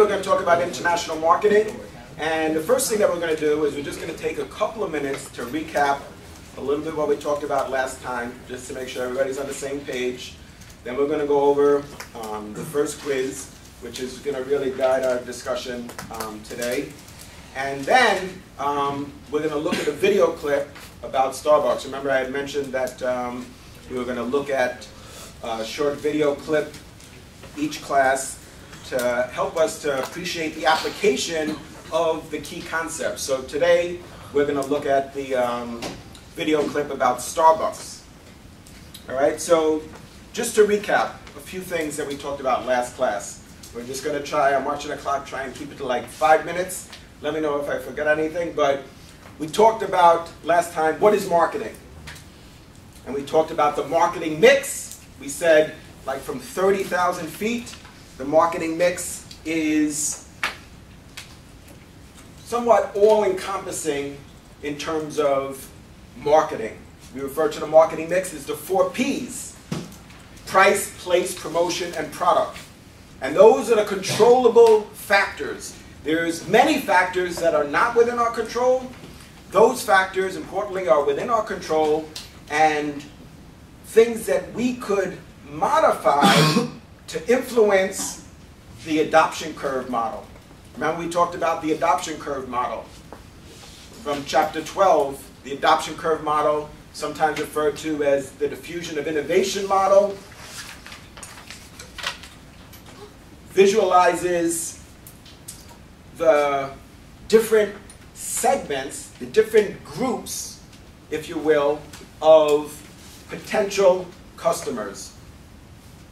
we're going to talk about international marketing. And the first thing that we're going to do is we're just going to take a couple of minutes to recap a little bit what we talked about last time, just to make sure everybody's on the same page. Then we're going to go over the first quiz, which is going to really guide our discussion today. And then we're going to look at a video clip about Starbucks. Remember I had mentioned that we were going to look at a short video clip each class to help us to appreciate the application of the key concepts. So today we're going to look at the video clip about Starbucks. All right, so just to recap a few things that we talked about last class. We're just going to try, I'm watching the clock, try and keep it to like 5 minutes. Let me know if I forget anything, but we talked about last time, what is marketing? And we talked about the marketing mix. We said like from 30,000 feet, the marketing mix is somewhat all-encompassing in terms of marketing. We refer to the marketing mix as the 4 Ps: price, place, promotion, and product. And those are the controllable factors. There's many factors that are not within our control. Those factors, importantly, are within our control, and things that we could modify to influence the adoption curve model. Remember we talked about the adoption curve model from chapter 12. The adoption curve model, sometimes referred to as the diffusion of innovation model, visualizes the different segments, the different groups, if you will, of potential customers.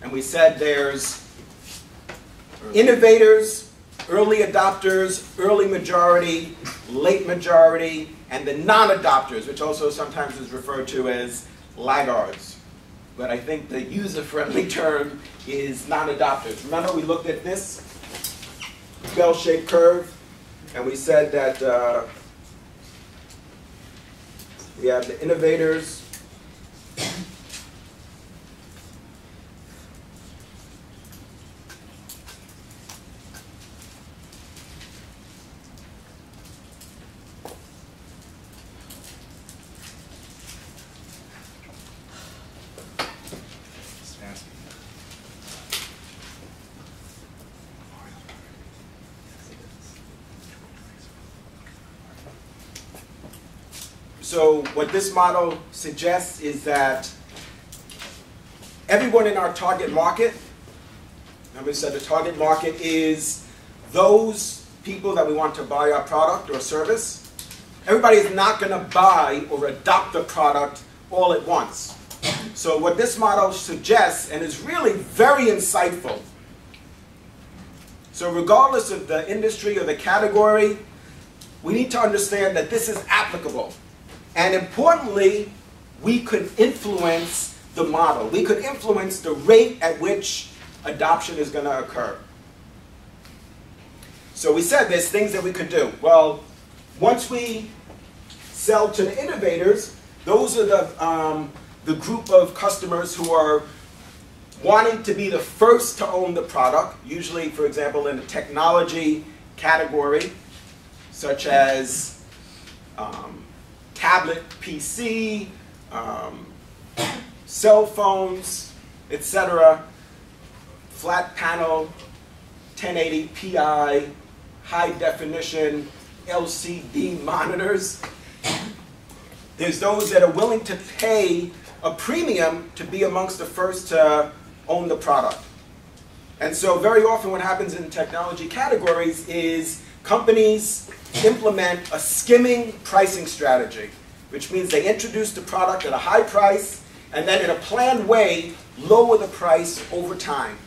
And we said there's innovators, early adopters, early majority, late majority, and the non-adopters, which also sometimes is referred to as laggards. But I think the user-friendly term is non-adopters. Remember we looked at this bell-shaped curve, and we said that we have the innovators, so what this model suggests is that everyone in our target market, remember we said the target market is those people that we want to buy our product or service. Everybody is not going to buy or adopt the product all at once. So what this model suggests, and is really very insightful, so regardless of the industry or the category, we need to understand that this is applicable. And importantly, we could influence the model. We could influence the rate at which adoption is going to occur. So we said there's things that we could do. Well, once we sell to the innovators, those are the group of customers who are wanting to be the first to own the product, usually, for example, in the technology category, such as tablet PC, cell phones, etc., flat panel, 1080p, high definition LCD monitors. There's those that are willing to pay a premium to be amongst the first to own the product. And so very often what happens in technology categories is companies implement a skimming pricing strategy, which means they introduce the product at a high price and then in a planned way lower the price over time.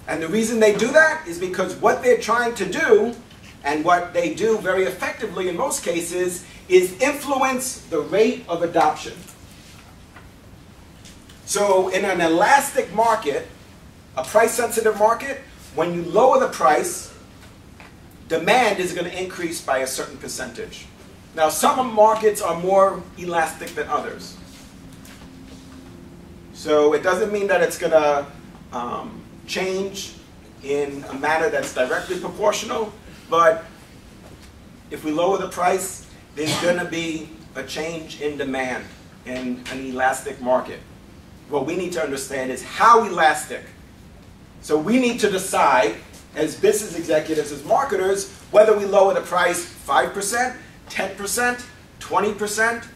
And the reason they do that is because what they're trying to do, and what they do very effectively in most cases, is influence the rate of adoption. So in an elastic market, a price-sensitive market, when you lower the price, demand is going to increase by a certain percentage. Now, some markets are more elastic than others. So it doesn't mean that it's going to change in a manner that's directly proportional, but if we lower the price, there's going to be a change in demand in an elastic market. What we need to understand is how elastic. So we need to decide, as business executives, as marketers, whether we lower the price 5%, 10%, 20%.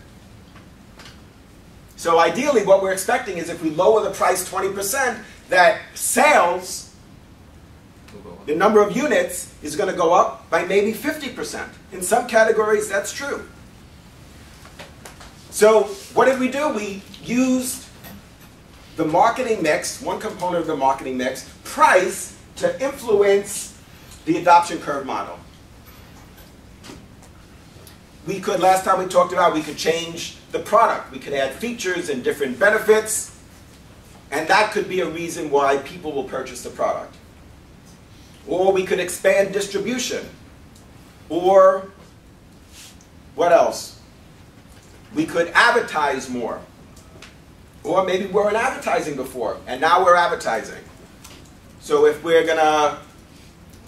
So ideally, what we're expecting is if we lower the price 20%, that sales, the number of units, is going to go up by maybe 50%. In some categories, that's true. So what did we do? We used the marketing mix, one component of the marketing mix, price, to influence the adoption curve model. We could, last time we talked about, we could change the product. We could add features and different benefits, and that could be a reason why people will purchase the product. Or we could expand distribution. Or what else? We could advertise more. Or maybe we weren't advertising before, and now we're advertising. So if we're going to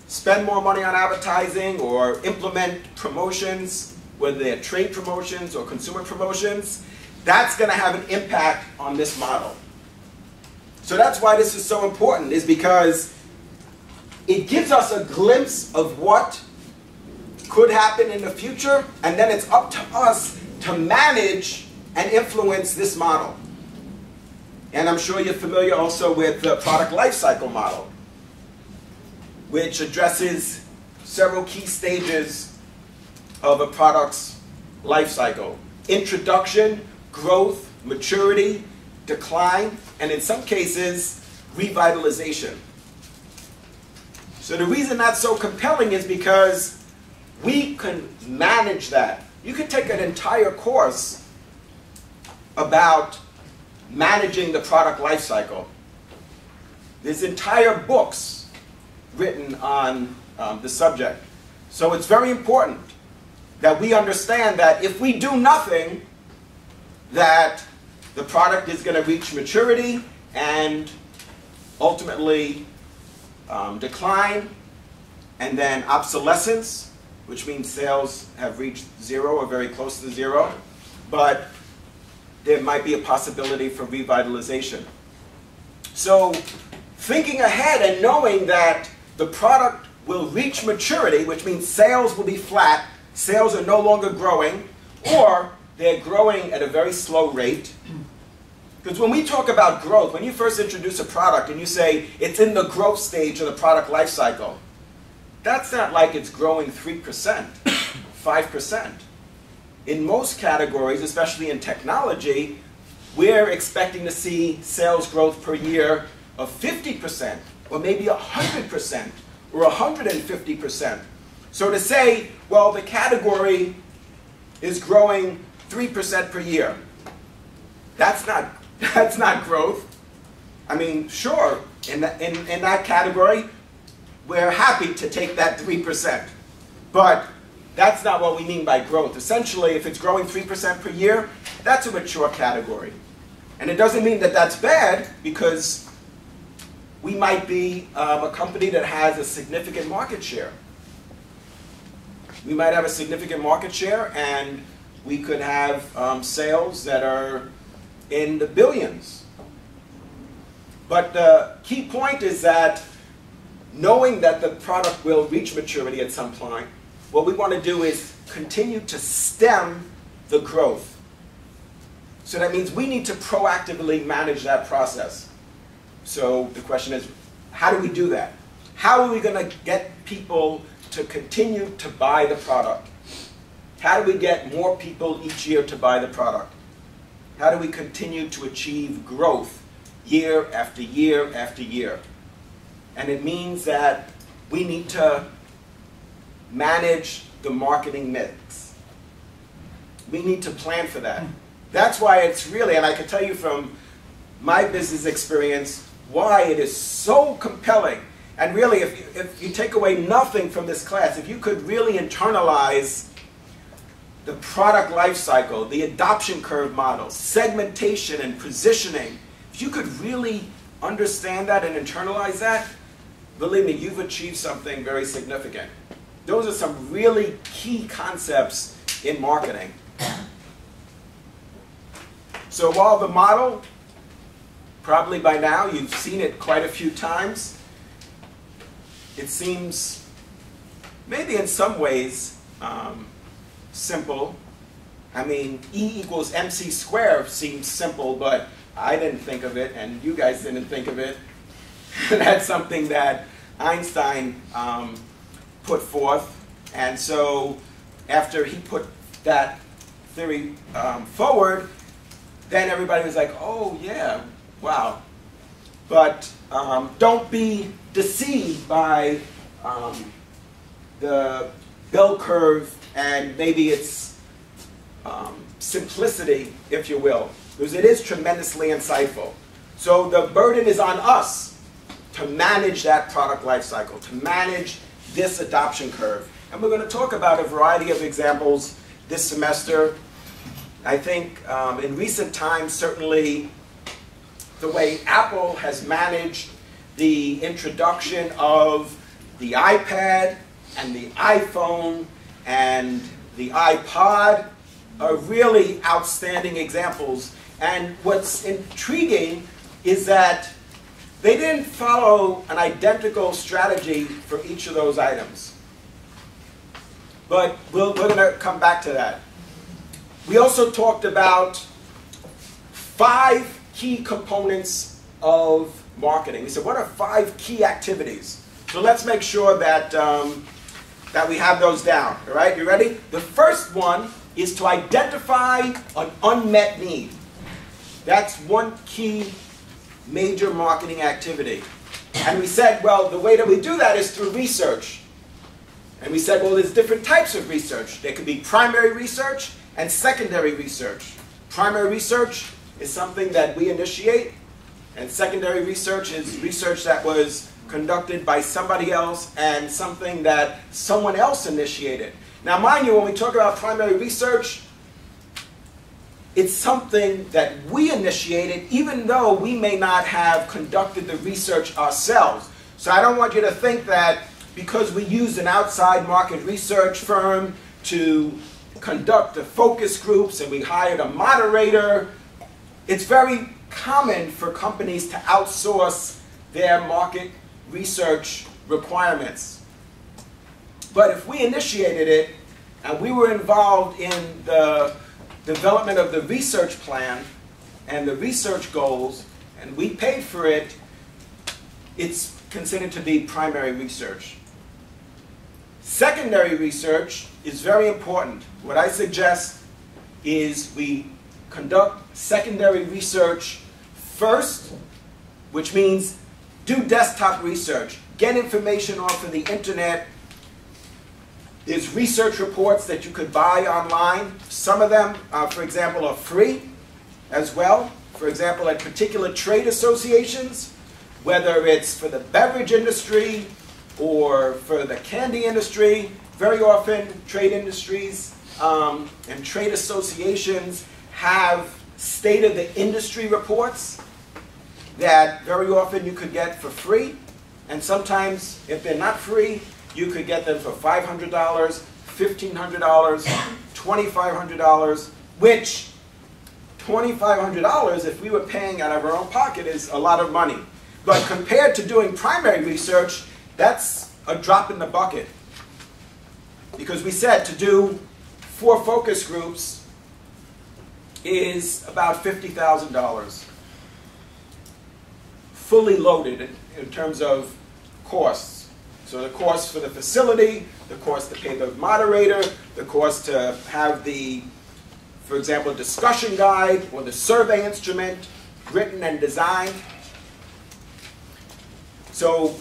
spend more money on advertising or implement promotions, whether they're trade promotions or consumer promotions, that's going to have an impact on this model. So that's why this is so important, is because it gives us a glimpse of what could happen in the future, and then it's up to us to manage and influence this model. And I'm sure you're familiar also with the product lifecycle model, which addresses several key stages of a product's life cycle: introduction, growth, maturity, decline, and in some cases, revitalization. So the reason that's so compelling is because we can manage that. You could take an entire course about managing the product life cycle. There's entire books written on the subject. So it's very important that we understand that if we do nothing, that the product is going to reach maturity and ultimately decline, and then obsolescence, which means sales have reached zero or very close to zero, but there might be a possibility for revitalization. So thinking ahead and knowing that the product will reach maturity, which means sales will be flat, sales are no longer growing, or they're growing at a very slow rate. Because when we talk about growth, when you first introduce a product and you say it's in the growth stage of the product life cycle, that's not like it's growing 3%, 5%. In most categories, especially in technology, we're expecting to see sales growth per year of 50%, or maybe 100%, or 150%. So to say, well, the category is growing 3% per year, that's not growth. I mean, sure, in that category, we're happy to take that 3%. But that's not what we mean by growth. Essentially, if it's growing 3% per year, that's a mature category. And it doesn't mean that that's bad, because we might be a company that has a significant market share. We might have a significant market share, and we could have sales that are in the billions. But the key point is that knowing that the product will reach maturity at some point, what we want to do is continue to stem the growth. So that means we need to proactively manage that process. So the question is, how do we do that? How are we going to get people to continue to buy the product? How do we get more people each year to buy the product? How do we continue to achieve growth year after year after year? And it means that we need to manage the marketing mix. We need to plan for that. That's why it's really, and I can tell you from my business experience, why it is so compelling. And really, if you take away nothing from this class, if you could really internalize the product life cycle, the adoption curve model, segmentation and positioning, if you could really understand that and internalize that, believe me, you've achieved something very significant. Those are some really key concepts in marketing. So while the model, probably by now you've seen it quite a few times, it seems maybe in some ways simple. I mean, E equals MC squared seems simple, but I didn't think of it, and you guys didn't think of it. That's something that Einstein put forth. And so after he put that theory forward, then everybody was like, oh yeah, wow. But don't be deceived by the bell curve and maybe its simplicity, if you will, because it is tremendously insightful. So the burden is on us to manage that product life cycle, to manage this adoption curve. And we're going to talk about a variety of examples this semester. I think in recent times, certainly the way Apple has managed the introduction of the iPad and the iPhone and the iPod are really outstanding examples. And what's intriguing is that they didn't follow an identical strategy for each of those items. But we're going to come back to that. We also talked about 5 key components of marketing. We said, what are 5 key activities? So let's make sure that, that we have those down. All right, you ready? The first one is to identify an unmet need. That's one key major marketing activity. And we said, well, the way that we do that is through research. And we said, well, there's different types of research. There could be primary research and secondary research. Primary research is something that we initiate, and secondary research is research that was conducted by somebody else and something that someone else initiated. Now, mind you, when we talk about primary research, it's something that we initiated even though we may not have conducted the research ourselves. So I don't want you to think that because we used an outside market research firm to conduct the focus groups and we hired a moderator. It's very common for companies to outsource their market research requirements. But if we initiated it and we were involved in the development of the research plan and the research goals, and we paid for it, it's considered to be primary research. Secondary research is very important. What I suggest is we conduct secondary research first, which means do desktop research. Get information off of the internet. There's research reports that you could buy online. Some of them, for example, are free as well. For example, at particular trade associations, whether it's for the beverage industry or for the candy industry, very often trade industries and trade associations have state-of-the-industry reports that very often you could get for free. And sometimes, if they're not free, you could get them for $500, $1,500, $2,500, which $2,500, if we were paying out of our own pocket, is a lot of money. But compared to doing primary research, that's a drop in the bucket. Because we said to do 4 focus groups is about $50,000. Fully loaded in terms of costs. So the cost for the facility, the cost to pay the moderator, the cost to have the, for example, discussion guide or the survey instrument written and designed. So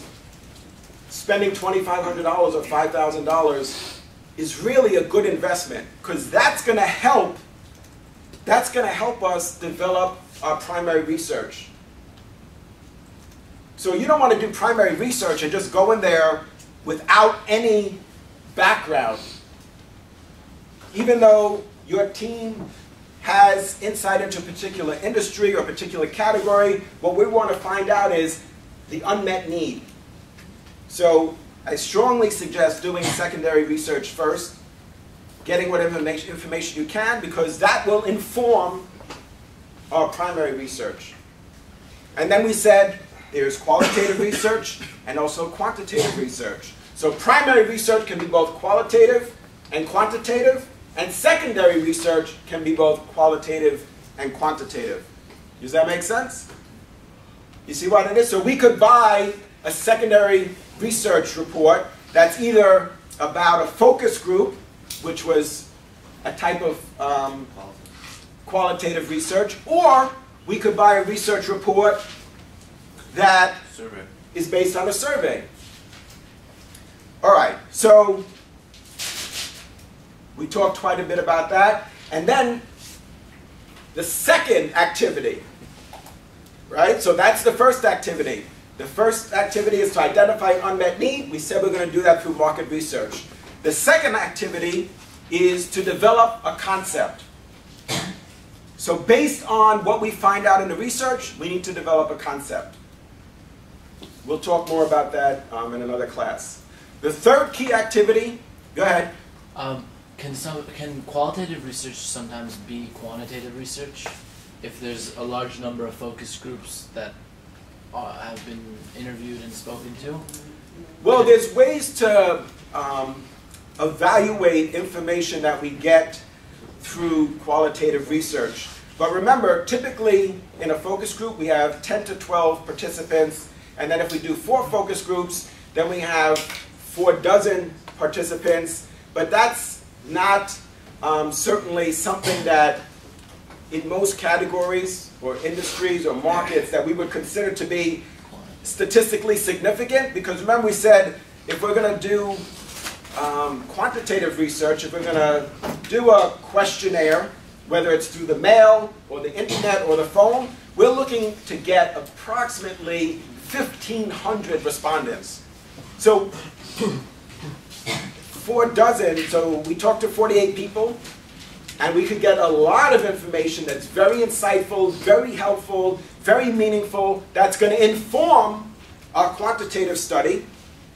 spending $2,500 or $5,000 is really a good investment, because that's going to help us develop our primary research. So you don't want to do primary research and just go in there without any background. Even though your team has insight into a particular industry or a particular category, what we want to find out is the unmet need. So I strongly suggest doing secondary research first, getting whatever information you can, because that will inform our primary research. And then we said there's qualitative research and also quantitative research. So primary research can be both qualitative and quantitative, and secondary research can be both qualitative and quantitative. Does that make sense? You see what it is? So we could buy a secondary research report that's either about a focus group, which was a type of qualitative research, or we could buy a research report that is based on a survey. All right, so we talked quite a bit about that. And then the second activity, right? So that's the first activity. The first activity is to identify an unmet need. We said we're going to do that through market research. The second activity is to develop a concept. So based on what we find out in the research, we need to develop a concept. We'll talk more about that in another class. The third key activity, go ahead. Can qualitative research sometimes be quantitative research if there's a large number of focus groups that have been interviewed and spoken to? Well, there's ways to evaluate information that we get through qualitative research. But remember, typically in a focus group we have 10 to 12 participants, and then if we do 4 focus groups, then we have 24 participants. But that's not certainly something that in most categories or industries or markets that we would consider to be statistically significant, because remember we said if we're going to do quantitative research, if we're going to do a questionnaire, whether it's through the mail or the internet or the phone, we're looking to get approximately 1,500 respondents. So 24, so we talked to 48 people, and we could get a lot of information that's very insightful, very helpful, very meaningful, that's going to inform our quantitative study.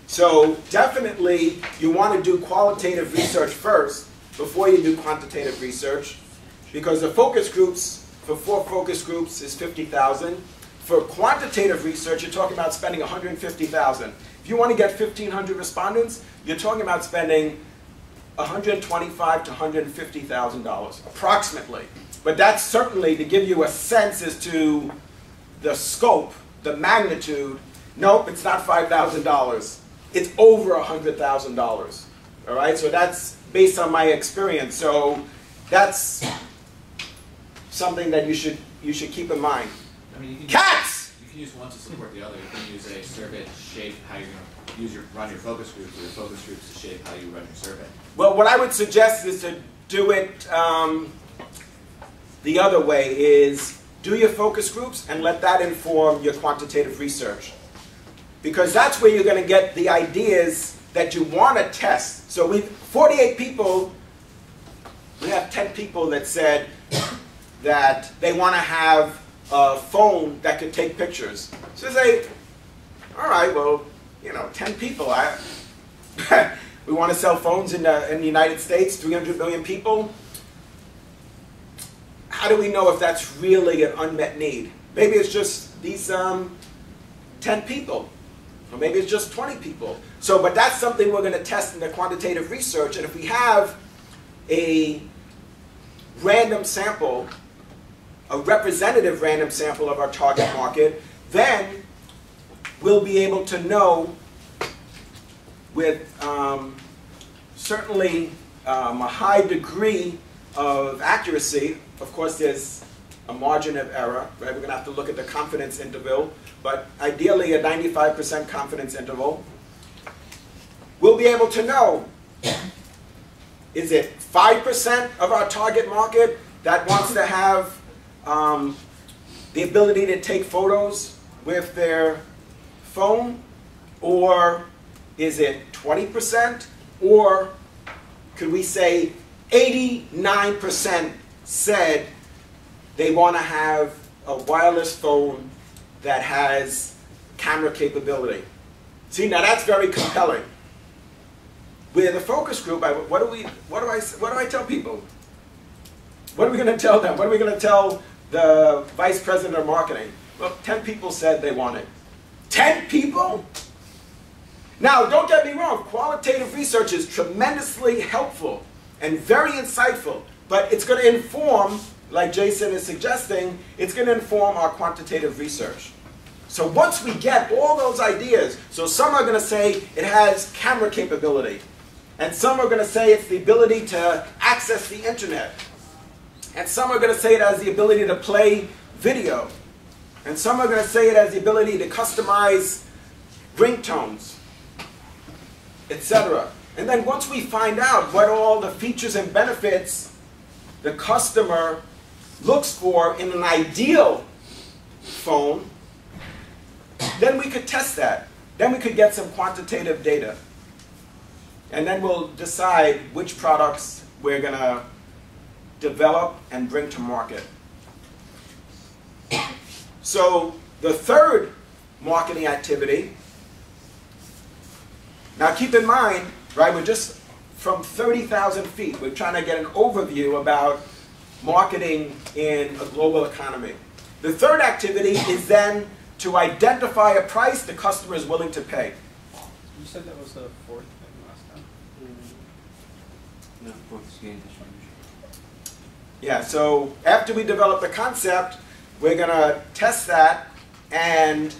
So definitely you want to do qualitative research first before you do quantitative research, because the focus groups, for 4 focus groups is 50,000. For quantitative research, you're talking about spending 150,000. If you want to get 1,500 respondents, you're talking about spending $125,000 to $150,000, approximately. But that's certainly to give you a sense as to the scope, the magnitude. Nope, it's not $5,000. It's over $100,000. All right, so that's based on my experience. So that's something that you should keep in mind. I mean, Cats! You can use one to support the other. You can use a survey to shape how you're going to run your focus groups, or your focus groups to shape how you run your survey. Well, what I would suggest is to do it the other way, is do your focus groups and let that inform your quantitative research. Because that's where you're going to get the ideas that you want to test. So we've 48 people, we have 10 people that said that they want to have a phone that could take pictures. So you say, all right, well, 10 people. We want to sell phones in the United States, 300 million people. How do we know if that's really an unmet need? Maybe it's just these 10 people. Or maybe it's just 20 people. So, but that's something we're going to test in the quantitative research. And if we have a random sample, a representative random sample of our target market, then we'll be able to know with certainly a high degree of accuracy. Of course, there's a margin of error, right? We're going to have to look at the confidence interval, but ideally a 95% confidence interval. We'll be able to know, is it 5% of our target market that wants to have the ability to take photos with their phone, or is it 20%, or could we say 89% said they want to have a wireless phone that has camera capability? See, now that's very compelling. With a focus group, what do I tell people? What are we going to tell them? What are we going to tell the vice president of marketing? Well, 10 people said they want it. 10 people? Now, don't get me wrong, qualitative research is tremendously helpful and very insightful, but it's going to inform, like Jason is suggesting, it's going to inform our quantitative research. So once we get all those ideas, so some are going to say it has camera capability, and some are going to say it's the ability to access the internet, and some are going to say it has the ability to play video, and some are going to say it has the ability to customize ringtones, etc. And then once we find out what all the features and benefits the customer looks for in an ideal phone, then we could test that. Then we could get some quantitative data. And then we'll decide which products we're going to develop and bring to market. So the third marketing activity, now keep in mind, right, we're just from 30,000 feet. We're trying to get an overview about marketing in a global economy. The third activity is then to identify a price the customer is willing to pay. You said that was the fourth thing last time? No, fourth is gain distribution. Yeah, so after we develop the concept, we're going to test that, and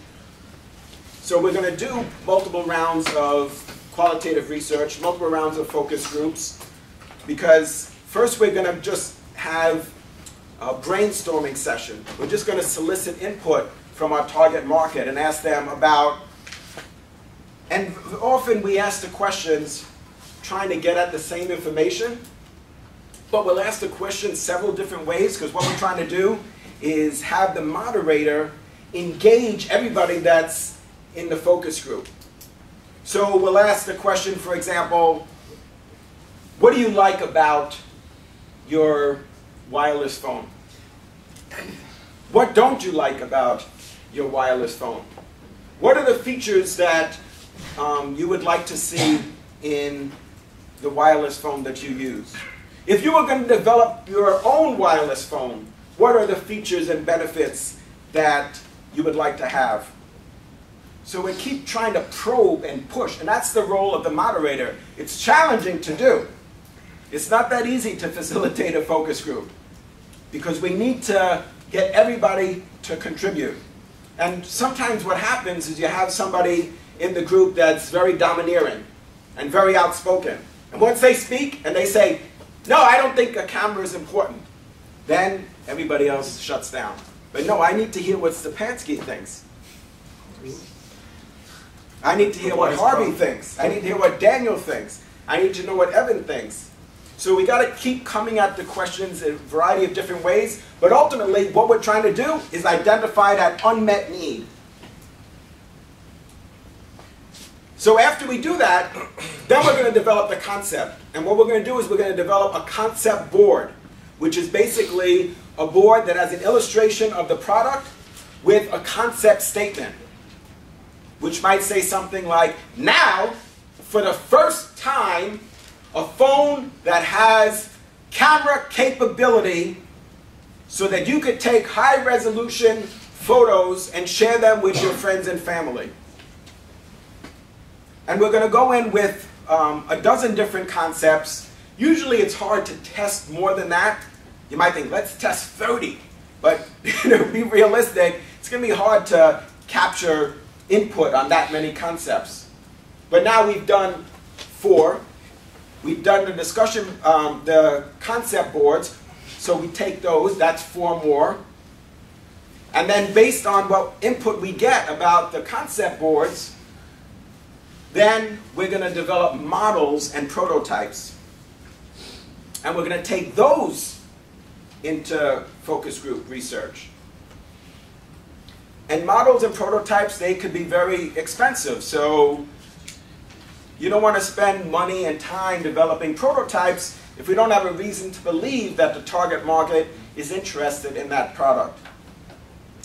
so we're going to do multiple rounds of qualitative research, multiple rounds of focus groups, because first we're going to just have a brainstorming session. We're just going to solicit input from our target market and ask them about, and often we ask the questions trying to get at the same information, but we'll ask the question several different ways, because what we're trying to do is have the moderator engage everybody that's in the focus group. So we'll ask the question, for example, what do you like about your wireless phone? What don't you like about your wireless phone? What are the features that you would like to see in the wireless phone that you use? If you were going to develop your own wireless phone, what are the features and benefits that you would like to have? So we keep trying to probe and push, and that's the role of the moderator. It's challenging to do. It's not that easy to facilitate a focus group, because we need to get everybody to contribute. And sometimes what happens is you have somebody in the group that's very domineering and very outspoken. And once they speak and they say, no, I don't think a camera is important, then everybody else shuts down. But no, I need to hear what Stepansky thinks. I need to hear what Harvey thinks. I need to hear what Daniel thinks. I need to know what Evan thinks. So we got to keep coming at the questions in a variety of different ways, but ultimately what we're trying to do is identify that unmet need. So after we do that, then we're going to develop the concept. And what we're going to do is we're going to develop a concept board, which is basically a board that has an illustration of the product with a concept statement, which might say something like, now, for the first time, a phone that has camera capability so that you could take high-resolution photos and share them with your friends and family. And we're going to go in with a dozen different concepts. Usually it's hard to test more than that. You might think, let's test 30. But be realistic, it's going to be hard to capture input on that many concepts. But now we've done 4. We've done the discussion, the concept boards, so we take those, that's 4 more. And then based on what input we get about the concept boards, then we're going to develop models and prototypes. And we're going to take those into focus group research. And models and prototypes, they could be very expensive. So you don't want to spend money and time developing prototypes if we don't have a reason to believe that the target market is interested in that product,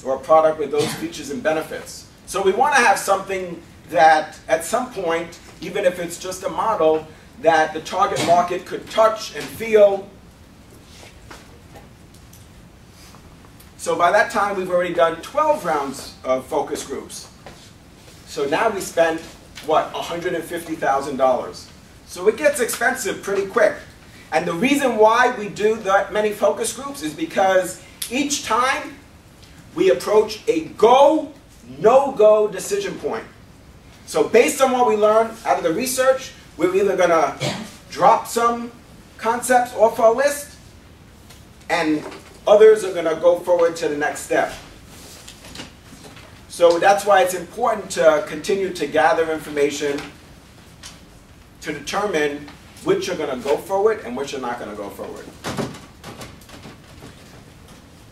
or a product with those features and benefits. So we want to have something that at some point, even if it's just a model, that the target market could touch and feel. So by that time, we've already done 12 rounds of focus groups. So now we spent, what, $150,000. So it gets expensive pretty quick. And the reason why we do that many focus groups is because each time we approach a go, no-go decision point. So based on what we learn out of the research, we're either going to drop some concepts off our list, and others are going to go forward to the next step. So that's why it's important to continue to gather information to determine which are going to go forward and which are not going to go forward.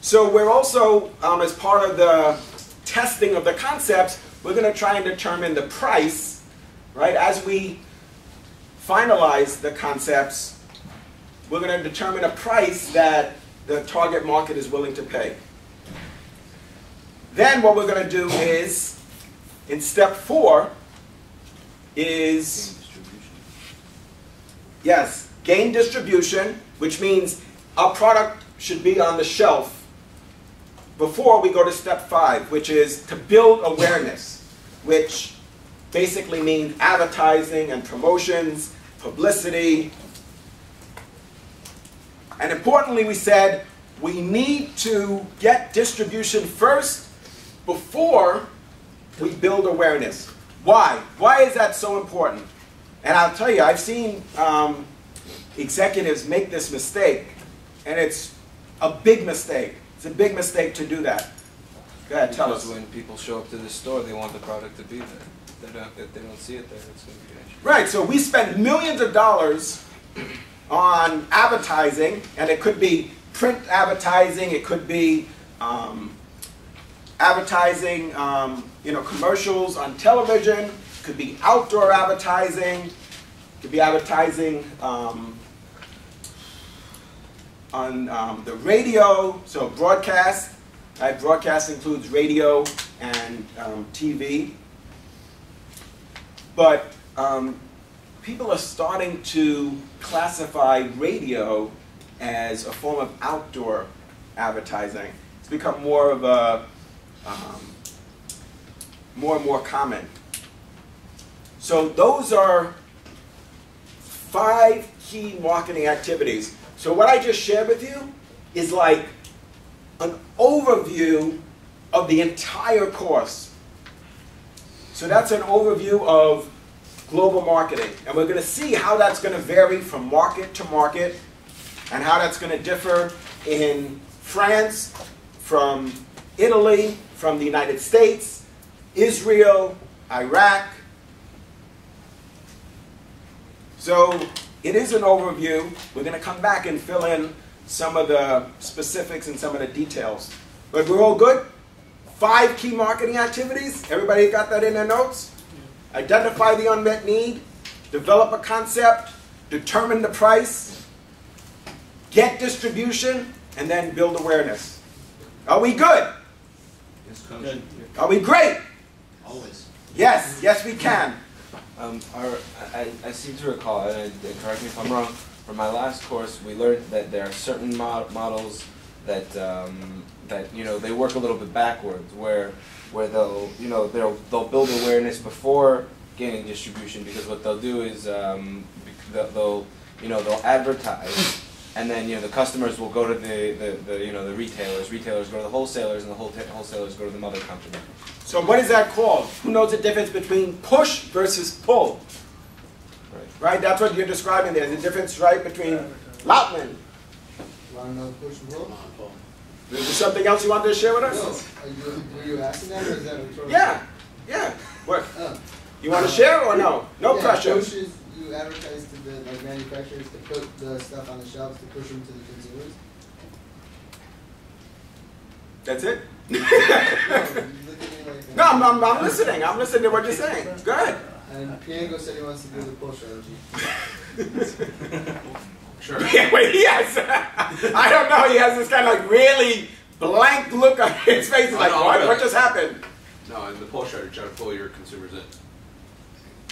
So we're also, as part of the testing of the concepts, we're going to try and determine the price, right? As we finalize the concepts, we're going to determine a price that the target market is willing to pay. Then what we're going to do is, in step 4, is yes, gain distribution, which means our product should be on the shelf before we go to step 5, which is to build awareness, which basically means advertising and promotions, publicity. And importantly, we said we need to get distribution first before we build awareness. Why? Why is that so important? And I'll tell you, I've seen executives make this mistake, and it's a big mistake. It's a big mistake to do that. Go ahead, tell us. Because when people show up to the store, they want the product to be there. If they don't see it there, it's going to be an issue. Right, so we spend millions of dollars on advertising, and it could be print advertising, it could be advertising, commercials on television, it could be outdoor advertising, it could be advertising on the radio, so broadcast. Right? Broadcast includes radio and TV. But people are starting to classify radio as a form of outdoor advertising. It's become more of a more and more common. So those are 5 key marketing activities. So what I just shared with you is like an overview of the entire course. So that's an overview of global marketing. And we're going to see how that's going to vary from market to market and how that's going to differ in France, from Italy, from the United States, Israel, Iraq. So it is an overview. We're going to come back and fill in some of the specifics and some of the details. But we're all good? 5 key marketing activities. Everybody got that in their notes? Identify the unmet need, develop a concept, determine the price, get distribution, and then build awareness. Are we good? Yes, Coach. Good. Are we great? Always. Yes, yes we can. I seem to recall, and correct me if I'm wrong, from my last course we learned that there are certain models that they work a little bit backwards, where they'll build awareness before gaining distribution, because what they'll do is they'll advertise, and then the customers will go to the retailers go to the wholesalers, and the wholesalers go to the mother company. So what is that called? Who knows the difference between push versus pull? Right, that's what you're describing there. The difference, right, between Lautman. Want to know push and pull? Is there something else you wanted to share with us? No. Were you asking that, or is that rhetorical? Yeah. What? You want to share or no? No pressure. Push is you advertise to the manufacturers to put the stuff on the shelves to push them to the consumers. That's it? No, you look at me like No, I'm listening. I'm listening to what you're saying. Go ahead. And Piego said he wants to do the pull strategy. Sure. Yeah, wait, yes. I don't know. He has this kind of like really blank look on his face. He's like, what just happened? No, in the pull strategy, try to pull your consumers in.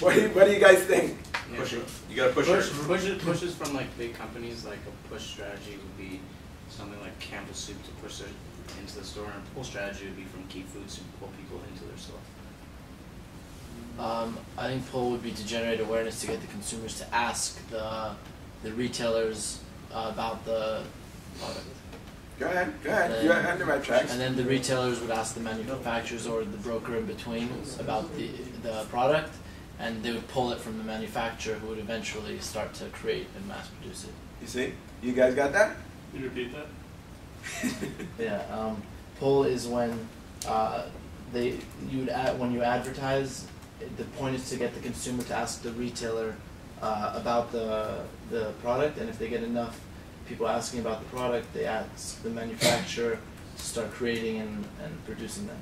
What do you guys think? Yeah, Push it. You gotta push it. Pushes from like big companies, like a push strategy would be something like Campbell Soup to push it into the store, and a pull strategy would be from Key Foods to pull people into their store. I think pull would be to generate awareness to get the consumers to ask the retailers about the product. Go ahead. You're on the right tracks. And then the retailers would ask the manufacturers or the broker in between about the product, and they would pull it from the manufacturer, who would eventually start to create and mass produce it. You see? You guys got that? Can you repeat that? Yeah. Pull is when when you advertise. The point is to get the consumer to ask the retailer about the product, and if they get enough people asking about the product, they ask the manufacturer to start creating and producing them.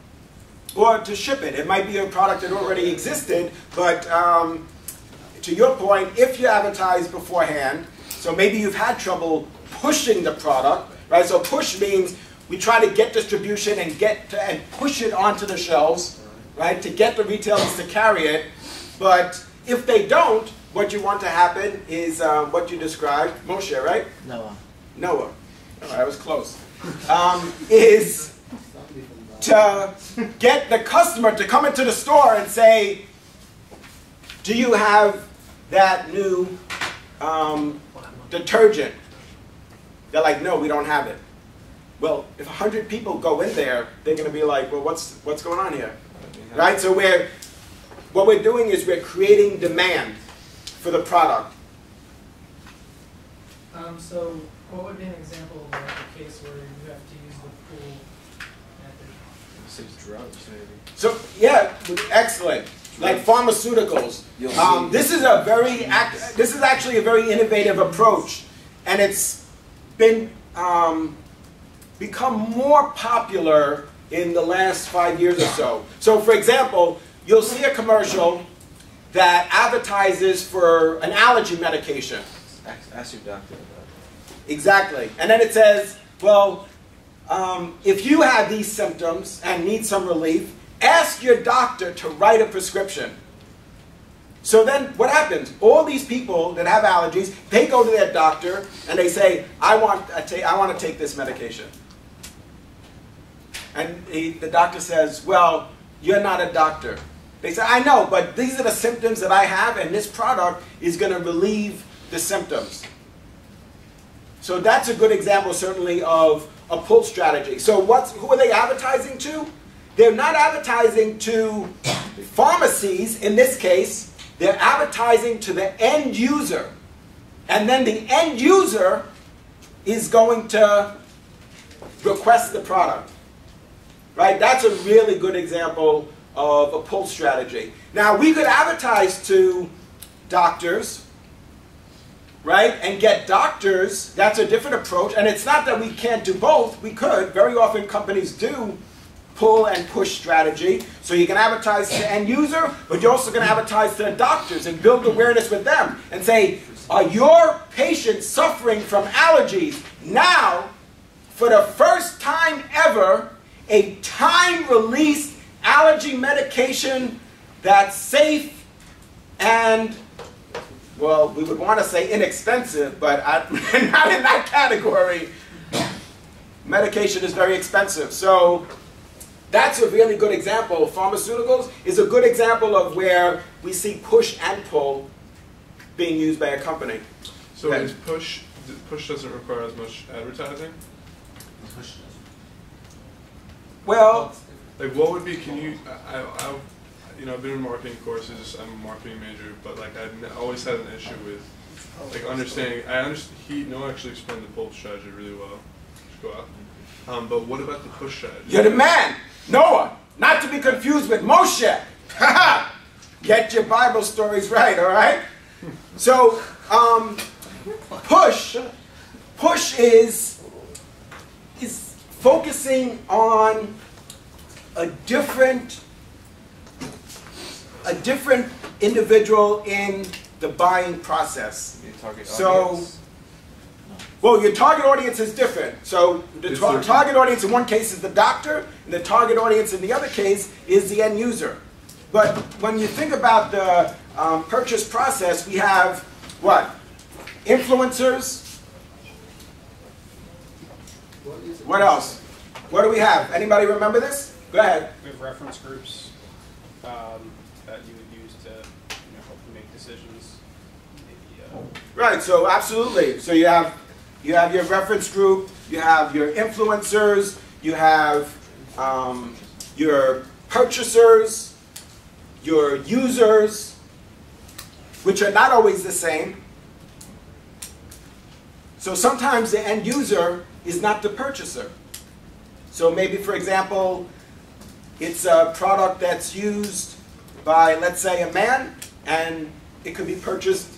Or to ship it. It might be a product that already existed, but to your point, if you advertise beforehand, so maybe you've had trouble pushing the product, right? So push means we try to get distribution and push it onto the shelves, right? To get the retailers to carry it. But if they don't, what you want to happen is what you described, Moshe, right? Noah. Oh, I was close. Is to get the customer to come into the store and say, do you have that new detergent? They're like, no, we don't have it. Well, if 100 people go in there, they're going to be like, well, what's going on here? Right? So what we're doing is we're creating demand for the product. So what would be an example of like a case where you have to use the pull method? Say drugs, maybe. So yeah, excellent. Like pharmaceuticals. This is actually a very innovative approach, and it's been become more popular in the last 5 years or so. So for example, you'll see a commercial that advertises for an allergy medication. Ask your doctor about that. Exactly. And then it says, well, if you have these symptoms and need some relief, ask your doctor to write a prescription. So then what happens? All these people that have allergies, they go to their doctor and they say, I want to take this medication. And the doctor says, well, you're not a doctor. They say, I know, but these are the symptoms that I have, and this product is going to relieve the symptoms. So that's a good example, certainly, of a pull strategy. So who are they advertising to? They're not advertising to pharmacies, in this case. They're advertising to the end user. And then the end user is going to request the product. Right? That's a really good example of a pull strategy. Now, we could advertise to doctors, right, and get doctors. That's a different approach. And it's not that we can't do both. We could. Very often companies do pull and push strategy. So you can advertise to the end user, but you're also going to advertise to the doctors and build awareness with them and say, are your patients suffering from allergies? Now, for the first time ever, a time-released allergy medication that's safe and, well, we would want to say inexpensive, but not in that category. Medication is very expensive. So that's a really good example. Pharmaceuticals is a good example of where we see push and pull being used by a company. So is push doesn't require as much advertising? Push doesn't. Well, like what would be, can you, I've been in marketing courses, I'm a marketing major, but like I've always had an issue with like understanding, Noah actually explained the pull strategy really well. Just go out. But what about the push strategy? You're the man, Noah, not to be confused with Moshe. Get your Bible stories right, all right? So, push is focusing on a different individual in the buying process. Your target So, audience. well, your target audience is different. So the target audience in one case is the doctor, and the target audience in the other case is the end user. But when you think about the purchase process, we have what? Influencers. What else? What do we have? Anybody remember this? Go ahead. We have reference groups that you would use to help you make decisions. Maybe, Right. So absolutely. So you have your reference group. You have your influencers. You have your purchasers, your users, which are not always the same. So sometimes the end user is not the purchaser. So maybe, for example, it's a product that's used by, let's say, a man, and it could be purchased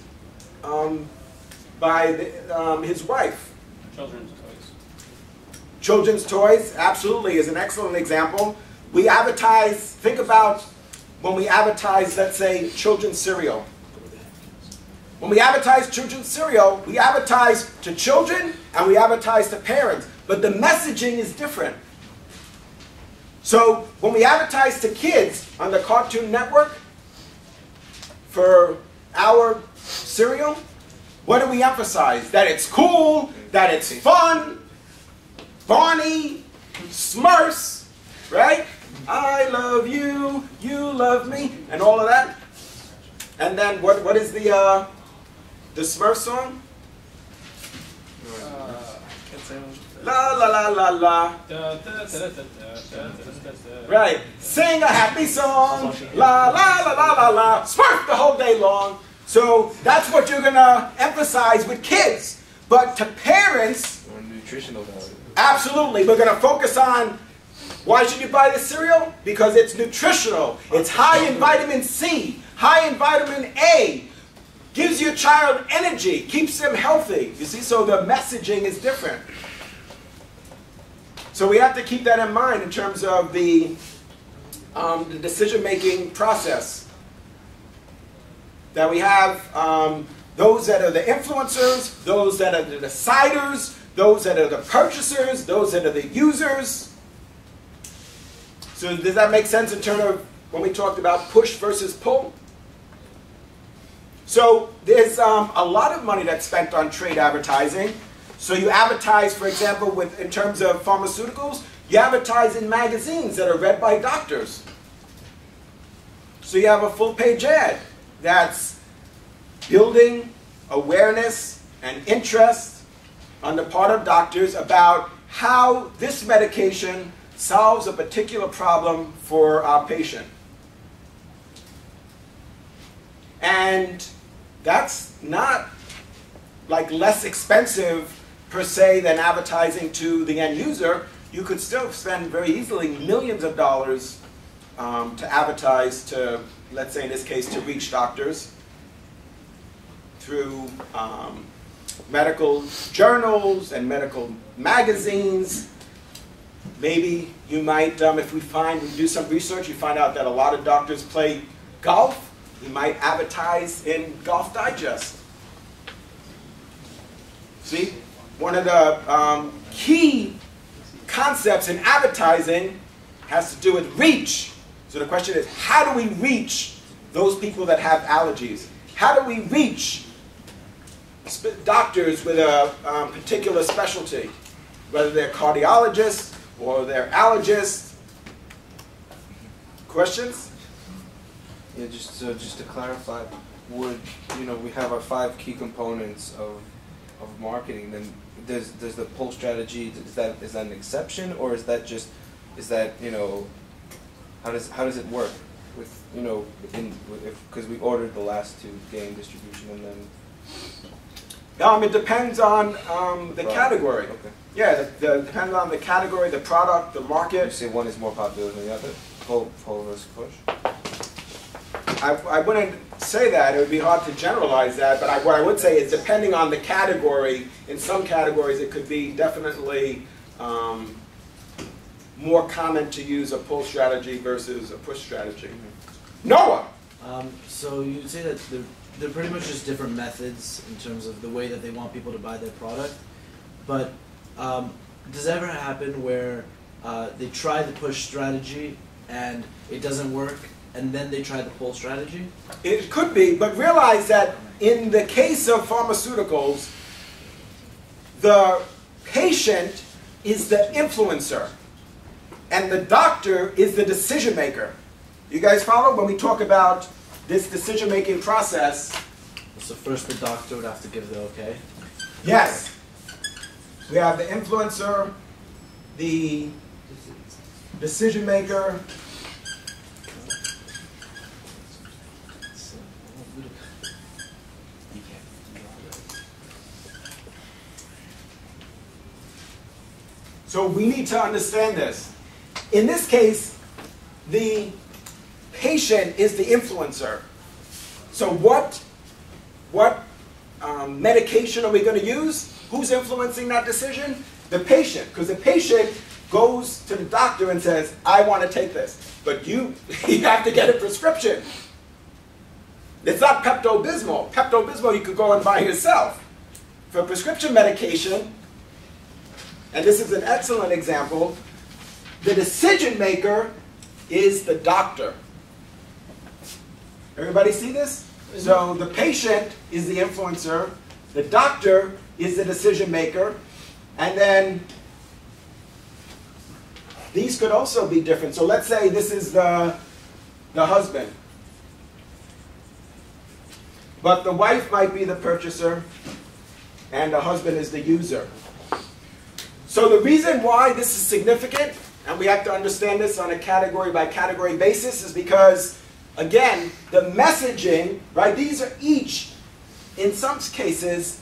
by his wife. children's toys. Children's toys, absolutely, is an excellent example. We advertise, think about when we advertise, let's say, children's cereal. When we advertise children's cereal, we advertise to children and we advertise to parents, but the messaging is different. So when we advertise to kids on the Cartoon Network for our cereal, what do we emphasize? That it's cool, that it's fun, Barney, Smurfs, right? I love you, you love me, and all of that. And then what is the Smurf song? La la la la la. Right. Sing a happy song. La la la la la la. Smurf the whole day long. So that's what you're gonna emphasize with kids. But to parents, Or nutritional value. absolutely, we're gonna focus on why should you buy this cereal? Because it's nutritional. It's high in vitamin C, high in vitamin A. Gives your child energy, keeps them healthy. You see, so the messaging is different. So we have to keep that in mind in terms of the decision-making process. That we have those that are the influencers, those that are the deciders, those that are the purchasers, those that are the users. So does that make sense in terms of when we talked about push versus pull? So there's a lot of money that's spent on trade advertising. So you advertise, for example, in terms of pharmaceuticals, you advertise in magazines that are read by doctors. So you have a full-page ad that's building awareness and interest on the part of doctors about how this medication solves a particular problem for our patient. And that's not like less expensive per se than advertising to the end user. You could still spend very easily millions of dollars to advertise to, let's say in this case, to reach doctors through medical journals and medical magazines. Maybe you might, if we do some research, you find out that a lot of doctors play golf. You might advertise in Golf Digest. See, one of the key concepts in advertising has to do with reach. So the question is, how do we reach those people that have allergies? How do we reach doctors with a particular specialty, whether they're cardiologists or they're allergists? Questions? Yeah, just to clarify, we have our 5 key components of marketing. Then does the pull strategy, is that an exception, or is that how does it work with because we ordered the last 2 gain distribution and then. It depends on the category. Okay. Yeah, it depends on the category, the product, the market. You say one is more popular than the other. Pull versus push. I wouldn't say that. It would be hard to generalize that. But what I would say is, depending on the category, in some categories it could be definitely more common to use a pull strategy versus a push strategy. Noah. So you'd say that they're pretty much just different methods in terms of the way that they want people to buy their product. But does it ever happen where they try the push strategy and it doesn't work, and then they try the pull strategy? It could be, but realize that in the case of pharmaceuticals, the patient is the influencer, and the doctor is the decision maker. You guys follow? When we talk about this decision-making process, So first the doctor would have to give the okay? yes, we have the influencer, the decision maker, so we need to understand this. In this case, the patient is the influencer. So what medication are we going to use? Who's influencing that decision? The patient, because the patient goes to the doctor and says, I want to take this. But you have to get a prescription. It's not Pepto-Bismol. Pepto-Bismol you could go and buy yourself. For prescription medication, and this is an excellent example, the decision maker is the doctor. Everybody see this? So the patient is the influencer, the doctor is the decision maker, and then these could also be different. So let's say this is the husband. But the wife might be the purchaser, and the husband is the user. So the reason why this is significant, and we have to understand this on a category by category basis, is because, again, the messaging, right, these are each, in some cases,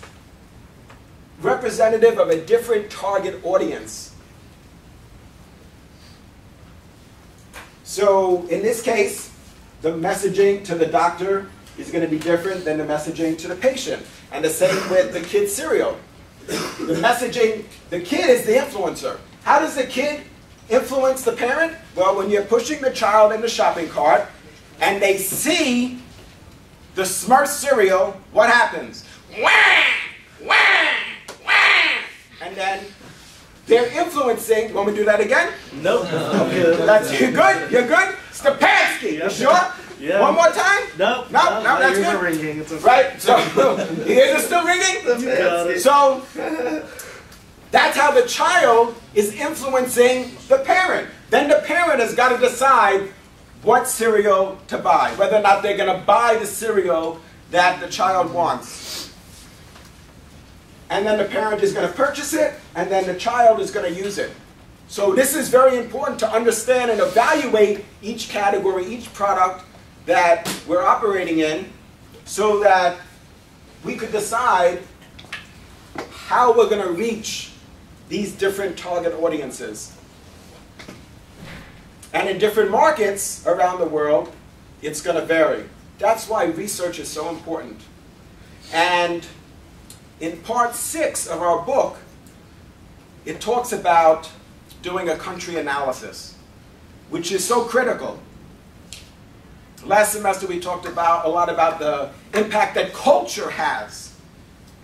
representative of a different target audience. So in this case, the messaging to the doctor is going to be different than the messaging to the patient. And the same with the kid's cereal. The messaging, the kid is the influencer. How does the kid influence the parent? Well, when you're pushing the child in the shopping cart and they see the Smurf cereal, what happens? Wah! Wah! Wah! And then they're influencing. Want me to do that again? Nope. That's, you're good? You're good? Stepansky, you sure? Yeah. One more time? Nope. No, that's ears good. are ringing. It's okay. Right? So, your ears are still ringing? So, that's how the child is influencing the parent. Then the parent has got to decide what cereal to buy, whether or not they're going to buy the cereal that the child wants. And then the parent is going to purchase it, and then the child is going to use it. So this is very important to understand and evaluate each category, each product that we're operating in, so that we could decide how we're going to reach these different target audiences. And in different markets around the world, it's going to vary. That's why research is so important. And in part 6 of our book, it talks about doing a country analysis, which is so critical. Last semester we talked about a lot about the impact that culture has.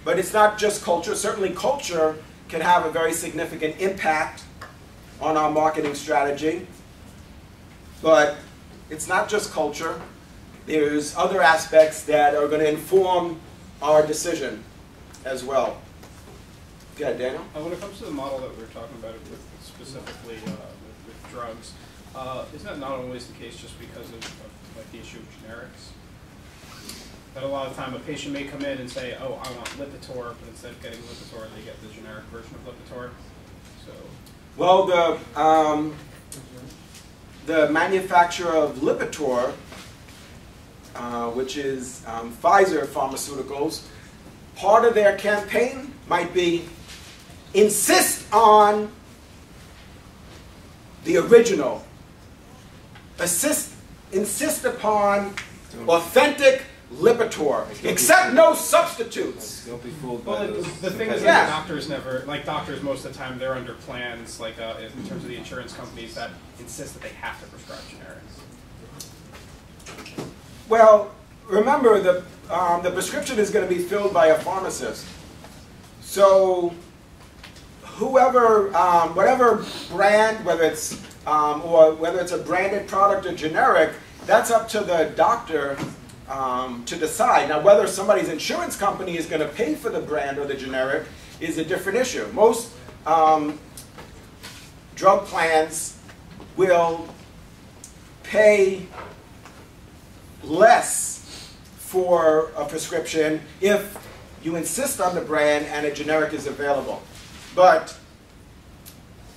But it's not just culture. Certainly culture can have a very significant impact on our marketing strategy. But it's not just culture. There's other aspects that are going to inform our decision as well. Go ahead, Daniel. When it comes to the model that we were talking about, with specifically with drugs, isn't that not always the case just because of like the issue of generics? That a lot of the time a patient may come in and say, oh, I want Lipitor, but instead of getting Lipitor, they get the generic version of Lipitor. So, well, the manufacturer of Lipitor, which is Pfizer Pharmaceuticals, part of their campaign might be insist on the original. Insist upon authentic Lipitor. Accept no substitutes. Don't be fooled by well, those. the thing is Yeah. that doctors never, like doctors most of the time, they're under plans, like in terms of the insurance companies that insist that they have to prescribe generics. Well, remember the prescription is going to be filled by a pharmacist. So whoever, whatever brand, whether it's a branded product or generic, that's up to the doctor to decide. Now, whether somebody's insurance company is going to pay for the brand or the generic is a different issue. Most drug plans will pay less for a prescription if you insist on the brand and a generic is available. But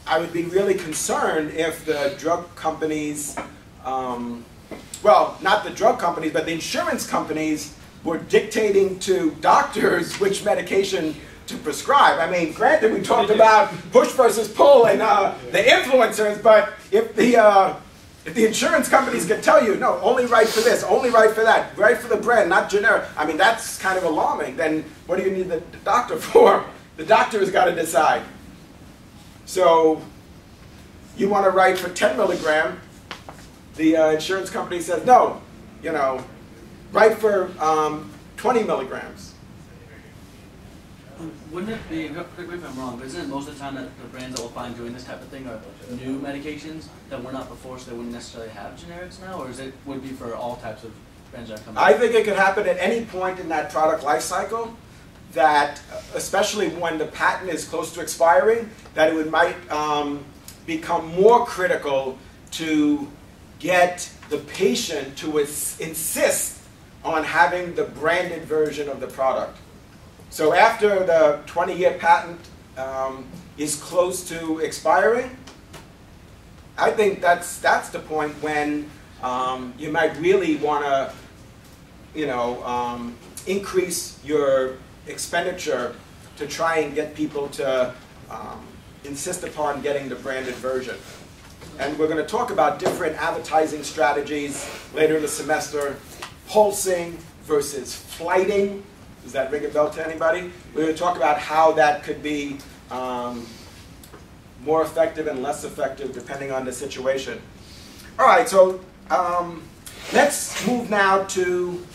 I would be really concerned if the drug companies, well, not the drug companies, but the insurance companies were dictating to doctors which medication to prescribe. I mean, granted, we talked about push versus pull and the influencers, but if the insurance companies can tell you, no, only write for this, only write for that, write for the brand, not generic, I mean, that's kind of alarming. Then what do you need the doctor for? The doctor has got to decide. So you want to write for 10 milligram, the insurance company says, no, you know, write for 20 milligrams. Wouldn't it be, correct me if I'm wrong, but isn't it most of the time that the brands that we'll find doing this type of thing are new medications that were not before, so they wouldn't necessarily have generics now? Or would it be for all types of brands that come out? I think it could happen at any point in that product life cycle, that especially when the patent is close to expiring, that it might become more critical to get the patient to insist on having the branded version of the product. So after the 20-year patent is close to expiring, I think that's the point when you might really want to, you know, increase your expenditure to try and get people to insist upon getting the branded version. And we're going to talk about different advertising strategies later in the semester, pulsing versus flighting. Does that ring a bell to anybody? We're going to talk about how that could be more effective and less effective depending on the situation. All right, so let's move now to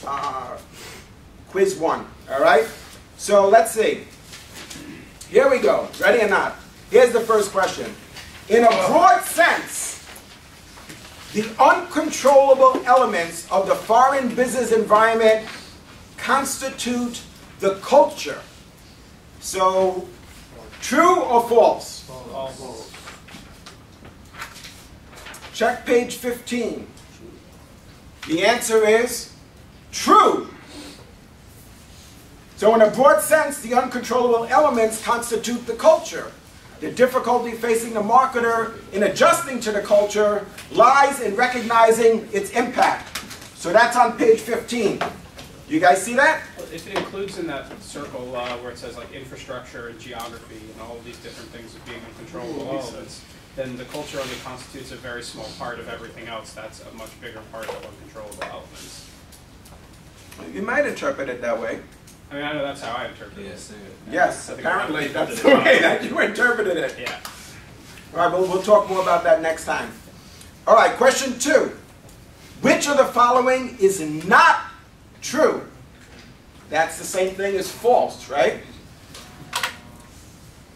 quiz 1. All right? So let's see. Here we go. Ready or not? Here's the first question. In a broad sense, the uncontrollable elements of the foreign business environment constitute the culture. So, true or false? False. Check page 15. The answer is true. So in a broad sense, the uncontrollable elements constitute the culture. The difficulty facing the marketer in adjusting to the culture lies in recognizing its impact. So that's on page 15. You guys see that? Well, if it includes in that circle where it says like infrastructure and geography and all of these different things of being uncontrollable elements, then the culture only constitutes a very small part of everything else. That's a much bigger part of uncontrollable elements. You might interpret it that way. I mean, I know that's how I interpret it. Yes, Yes, apparently that's the way that you interpreted it. Yeah. All right, but we'll talk more about that next time. All right, question 2. Which of the following is not true? That's the same thing as false, right?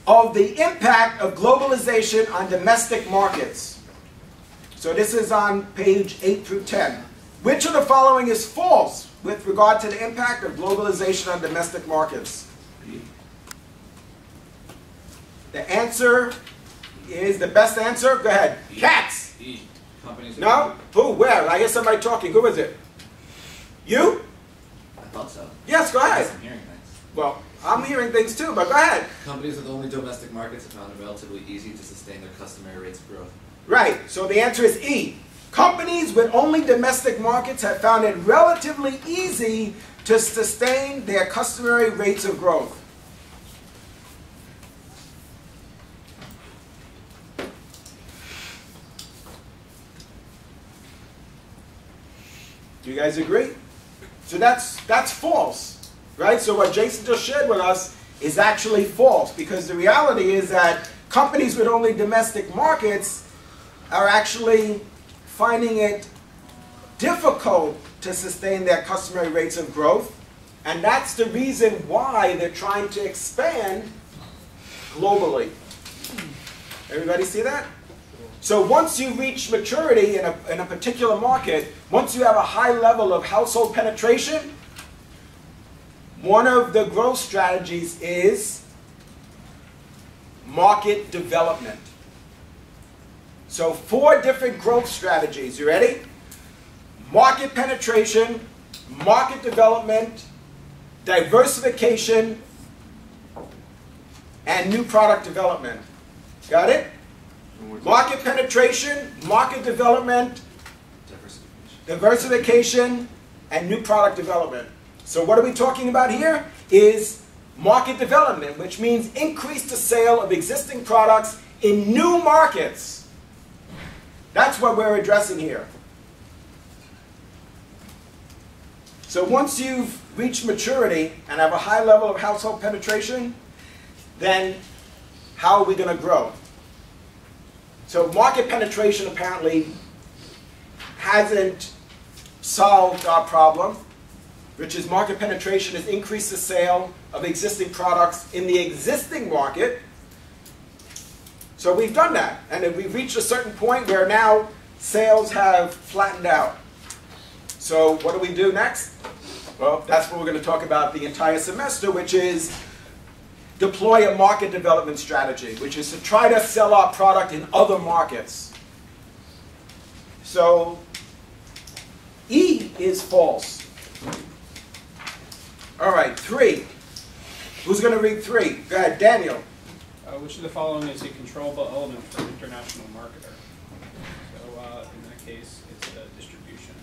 Of the impact of globalization on domestic markets. So this is on page 8 through 10. Which of the following is false with regard to the impact of globalization on domestic markets? The answer is the best answer. Go ahead. Cats. Companies. No? Who? Where? I hear somebody talking. Who is it? You? I thought so. Yes, go ahead. I'm hearing things. Well, I'm hearing things too, but go ahead. Companies with only domestic markets have found it relatively easy to sustain their customary rates of growth. Right. So the answer is E. Companies with only domestic markets have found it relatively easy to sustain their customary rates of growth. Do you guys agree? So that's false, right? So what Jason just shared with us is actually false, because the reality is that companies with only domestic markets are actually finding it difficult to sustain their customary rates of growth, and that's the reason why they're trying to expand globally. Everybody see that? So once you reach maturity in a particular market, once you have a high level of household penetration, one of the growth strategies is market development. So 4 different growth strategies. You ready? Market penetration, market development, diversification, and new product development. Got it? Market penetration, market development, diversification, and new product development. So what are we talking about here? Is market development, which means increase the sale of existing products in new markets. That's what we're addressing here. So once you've reached maturity and have a high level of household penetration, then how are we going to grow? So market penetration apparently hasn't solved our problem, which is market penetration has increased the sale of existing products in the existing market. So we've done that, and we've reached a certain point where now sales have flattened out. So what do we do next? Well, that's what we're going to talk about the entire semester, which is deploy a market development strategy, which is to try to sell our product in other markets. So E is false. All right, 3. Who's going to read 3? Go ahead, Daniel. Which of the following is a controllable element for an international marketer? So in that case, it's distribution.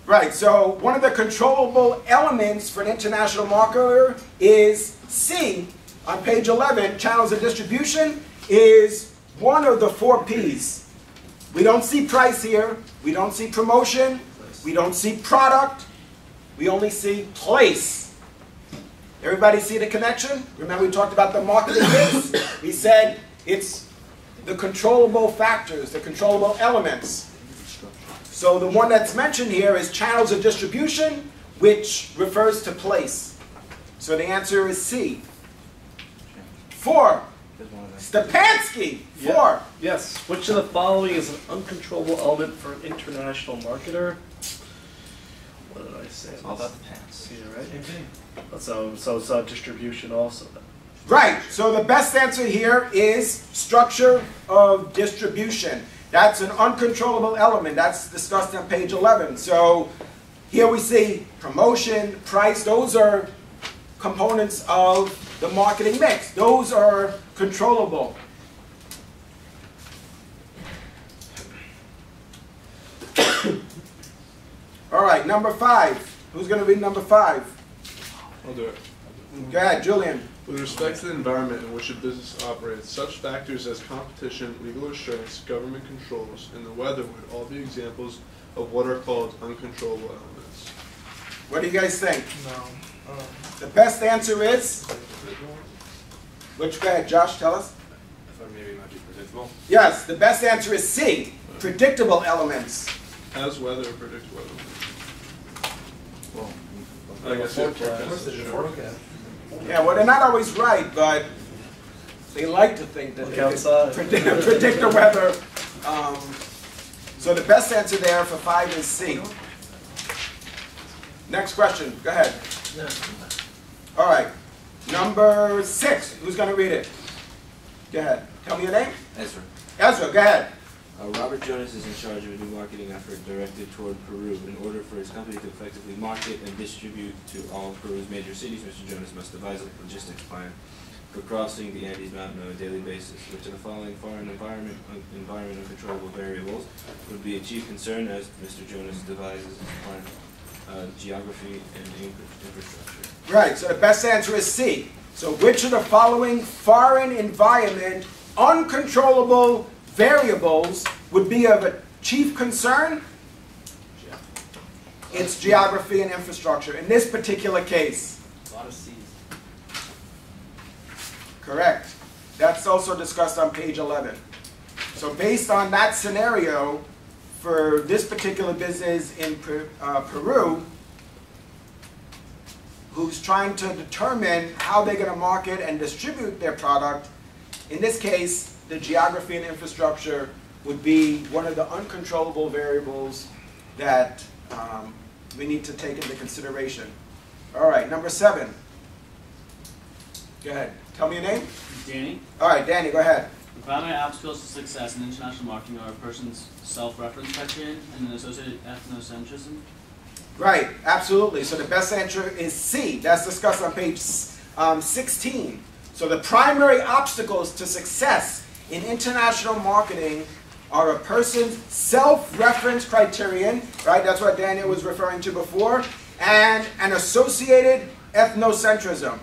Right, so one of the controllable elements for an international marketer is C. On page 11, channels of distribution is one of the 4 Ps. We don't see price here. We don't see promotion. We don't see product. We only see place. Everybody see the connection? Remember we talked about the marketing mix? We said it's the controllable factors, the controllable elements. So the one that's mentioned here is channels of distribution, which refers to place. So the answer is C. 4. Stepansky. 4. Yes. Which of the following is an uncontrollable element for an international marketer? What did I say? It's all about the pants. Yeah, right? So it's distribution also. Right. So the best answer here is structure of distribution. That's an uncontrollable element. That's discussed on page 11. So here we see promotion, price. Those are components of the marketing mix. Those are controllable. All right, number 5. Who's going to read number 5? I'll do it. Go ahead, Julian. With respect to the environment in which a business operates, such factors as competition, legal restraints, government controls, and the weather would all be examples of what are called uncontrollable elements. What do you guys think? No. The best answer is? Which, go ahead, Josh, tell us. I thought maybe it might be predictable. Yes, the best answer is C. Predictable elements. As weather or predictable elements? Well, I guess forecast. Yeah, well, they're not always right, but they like to think that Look they can outside. predict the weather. So the best answer there for 5 is C. Next question. Go ahead. All right. Number 6. Who's going to read it? Go ahead. Tell me your name. Ezra. Ezra, go ahead. Robert Jonas is in charge of a new marketing effort directed toward Peru. In order for his company to effectively market and distribute to all Peru's major cities, Mr. Jonas must devise a logistics plan for crossing the Andes Mountain on a daily basis. Which of the following foreign environment uncontrollable variables would be a chief concern as Mr. Jonas devises his plan? Geography and infrastructure. Right, so the best answer is C. So which of the following foreign environment uncontrollable variables would be of a chief concern? It's geography and infrastructure. In this particular case. A lot of C's. Correct. That's also discussed on page 11. So based on that scenario, for this particular business in Peru, who's trying to determine how they're going to market and distribute their product, in this case, the geography and infrastructure would be one of the uncontrollable variables that we need to take into consideration. All right, number 7. Go ahead. Tell me your name. Danny. All right, Danny, go ahead. The primary obstacles to success in international marketing are a person's self-reference criterion and an associated ethnocentrism. Right, absolutely. So the best answer is C. That's discussed on page 16. So the primary obstacles to success in international marketing are a person's self-reference criterion, right? That's what Daniel was referring to before, and an associated ethnocentrism.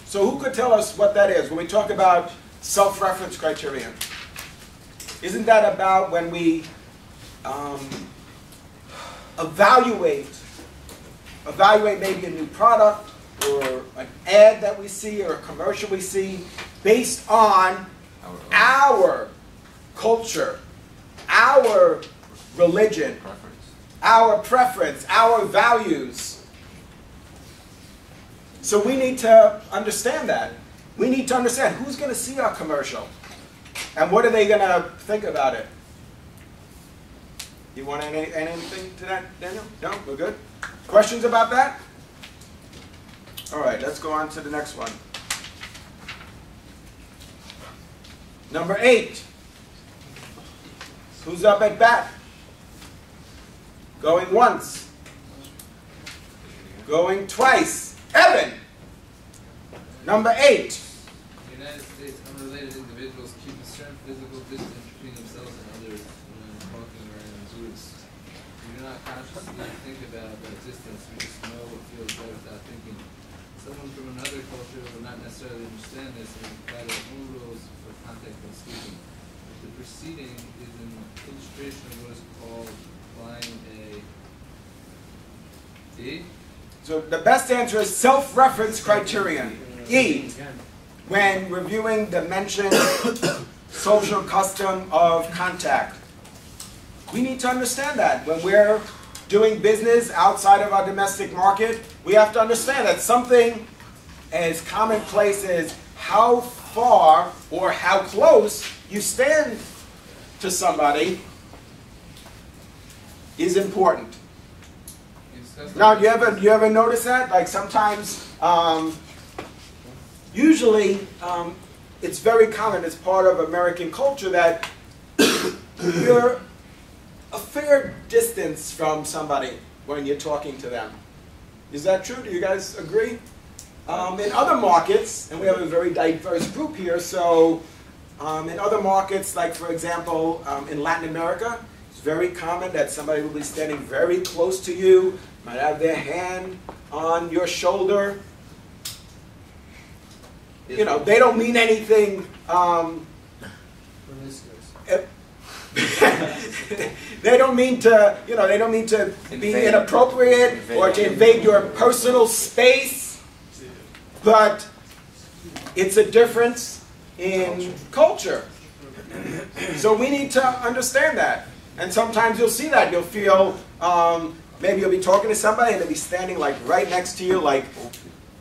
So who could tell us what that is when we talk about self-reference criterion? Isn't that about when we evaluate maybe a new product or an ad that we see or a commercial we see based on our culture, our religion, our preference, our values? So we need to understand that. We need to understand who's going to see our commercial and what are they going to think about it. You want anything to that, Daniel? No? We're good? Questions about that? All right, let's go on to the next one. Number 8. Who's up at bat? Going once. Going twice. Evan. Number 8. United States unrelated individuals keep a certain physical distance between themselves and others when talking or in groups. We do not consciously think about that distance, we just know what feels better without thinking. Someone from another culture will not necessarily understand this and apply their own rules for context when speaking. But the preceding is an illustration of what is called applying a D. So the best answer is self-reference criterion. E. When reviewing the mentioned social custom of contact. We need to understand that. When we're doing business outside of our domestic market, we have to understand that something as commonplace as how far or how close you stand to somebody is important. Now, you ever notice that? Like sometimes, usually, it's very common as part of American culture that you're a fair distance from somebody when you're talking to them. Is that true? Do you guys agree? In other markets, and we have a very diverse group here, so in other markets, like for example, in Latin America, it's very common that somebody will be standing very close to you, might have their hand on your shoulder. You know, they don't mean anything. They don't mean to, you know, they don't mean to be inappropriate or to invade your personal space. But it's a difference in culture. So we need to understand that. And sometimes you'll see that. You'll feel, maybe you'll be talking to somebody and they'll be standing like right next to you, like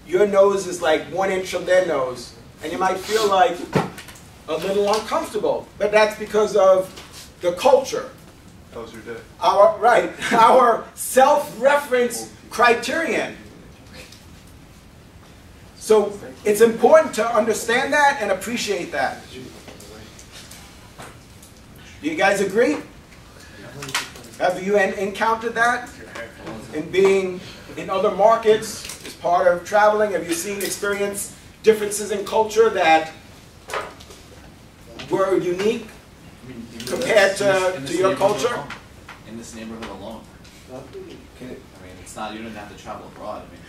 your nose is like 1 inch from their nose. And you might feel like a little uncomfortable. But that's because of the culture. How was your day? Our self-reference criterion. So it's important to understand that and appreciate that. Do you guys agree? Have you encountered that in being in other markets as part of traveling? Have you experienced differences in culture that were unique compared to your culture? In this neighborhood alone. I mean, it's not, you don't have to travel abroad. I mean,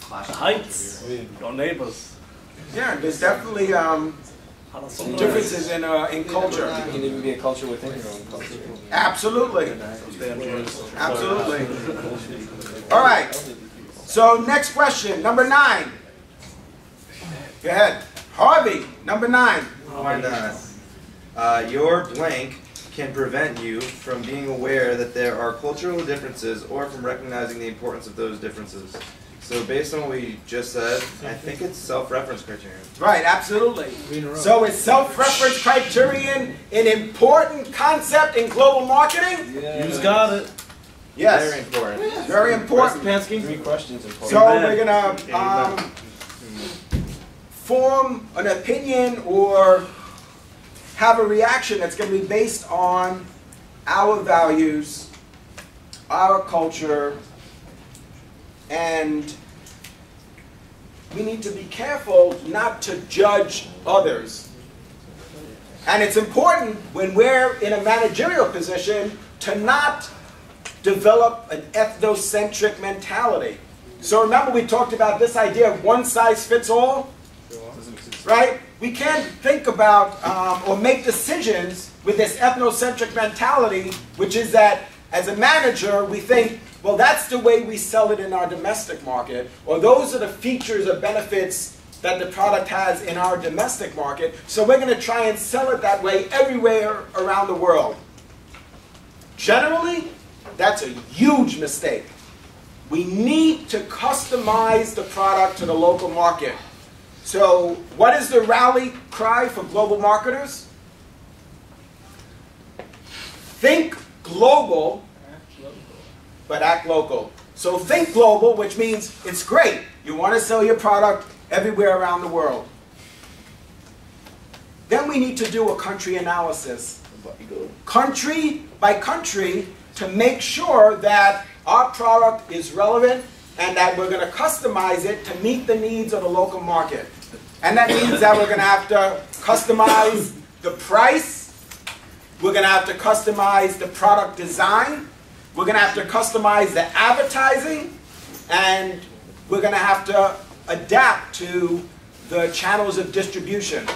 clash of Heights, your neighbors. Yeah, there's definitely differences in culture. It can even be a culture within your own culture. Absolutely. Absolutely. All right. So next question, number 9. Go ahead. Harvey, number 9. Your blank can prevent you from being aware that there are cultural differences or from recognizing the importance of those differences. So based on what we just said, I think it's self-reference criterion. Right, absolutely. So is self-reference criterion an important concept in global marketing? You just got it. Yes. Very important. Very important. Pansky? 3 questions important. So we're going to form an opinion or have a reaction that's going to be based on our values, our culture, and we need to be careful not to judge others. And it's important when we're in a managerial position to not develop an ethnocentric mentality. So remember we talked about this idea of one size fits all? Right? We can't think about or make decisions with this ethnocentric mentality, which is that as a manager we think, well, that's the way we sell it in our domestic market, or those are the features or benefits that the product has in our domestic market, so we're going to try and sell it that way everywhere around the world. Generally, that's a huge mistake. We need to customize the product to the local market. So what is the rally cry for global marketers? Think global, but act local. So think global, which means it's great. You want to sell your product everywhere around the world. Then we need to do a country analysis, country by country, to make sure that our product is relevant and that we're going to customize it to meet the needs of the local market. And that means that we're going to have to customize the price, we're going to have to customize the product design, we're going to have to customize the advertising, and we're going to have to adapt to the channels of distribution.